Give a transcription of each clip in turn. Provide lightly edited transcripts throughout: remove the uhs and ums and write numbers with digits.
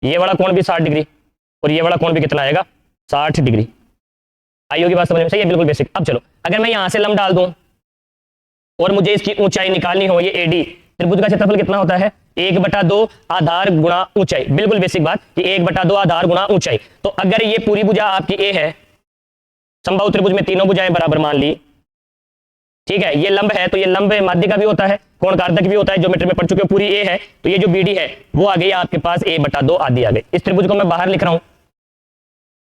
ये वाला कोण भी 60 डिग्री और ये वाला कोण भी कितना आएगा 60 डिग्री। आई होगी बात समझ में? सही है, बिल्कुल बेसिक। अब चलो अगर मैं यहां से लंब डाल दूं और मुझे इसकी ऊंचाई निकालनी हो, ये एडी, त्रिभुज का क्षेत्रफल कितना होता है 1/2 आधार गुणा ऊंचाई। बिल्कुल बेसिक बात कि 1/2 आधार गुणा ऊंचाई। तो अगर ये पूरी भुजा आपकी ए है, समबाहु त्रिभुज में तीनों भुजाएं बराबर मान ली, ठीक है, ये लंब है तो ये लंब माध्य का भी होता है, कोण कारक भी होता है, ज्योमेट्री में पढ़ चुके हो, पूरी ए है तो ये जो बीडी है वो आ गई आपके पास a/2 आदि आ गई। इस त्रिभुज को मैं बाहर लिख रहा हूं,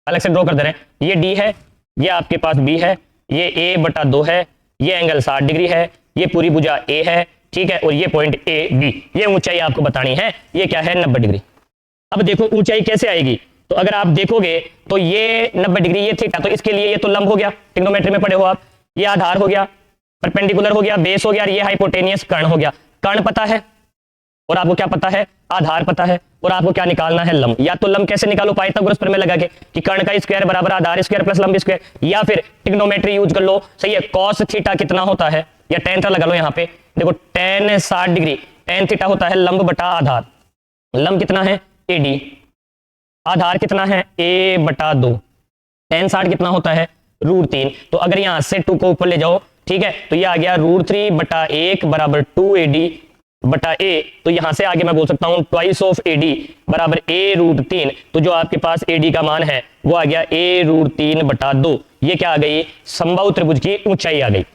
अलग से ड्रॉ कर दे रहे हैं। ये डी है, ये आपके पास बी है, ये a/2 है, ये एंगल 60 डिग्री है, ये पूरी भुजा ए है, ठीक है, और ये पॉइंट ए बी, ये ऊंचाई आपको बतानी है, ये क्या है 90 डिग्री। अब देखो ऊंचाई कैसे आएगी, तो अगर आप देखोगे तो ये 90 डिग्री, ये थीटा, तो इसके लिए ये तो लंब हो गया, ट्रिग्नोमेट्री में पढ़े हो आप, ये आधार हो गया, परपेंडिकुलर हो गया, बेस हो गया, ये हाइपोटेनियस कर्ण हो गया। कर्ण पता है और आपको क्या पता है, आधार पता है, और आपको क्या निकालना है लंब। या तो लंब कैसे निकालो, पाइथागोरस प्रमेय लगा के कि कर्ण का स्क्वायर बराबर आधार स्क्वायर प्लस लंब स्क्वायर, या फिर ट्रिग्नोमेट्री यूज कर लो, सही है, कॉस थीटा कितना होता है, या टेन थीटा लगा लो यहाँ पे, देखो टेन 60 डिग्री, टेन थीटा होता है लंब बटा आधार, लंब कितना है एडी, आधार कितना है a/2, टेन 60 कितना होता है √3। तो अगर यहां से 2 को ऊपर ले जाओ, ठीक है, तो ये आ गया √3/1 बराबर 2ad/a। तो यहां से आगे मैं बोल सकता हूं ट्वाइस ऑफ ad बराबर a√3। तो जो आपके पास ad का मान है वो आ गया a√3/2। ये क्या आ गई, समबाहु त्रिभुज की ऊंचाई आ गई।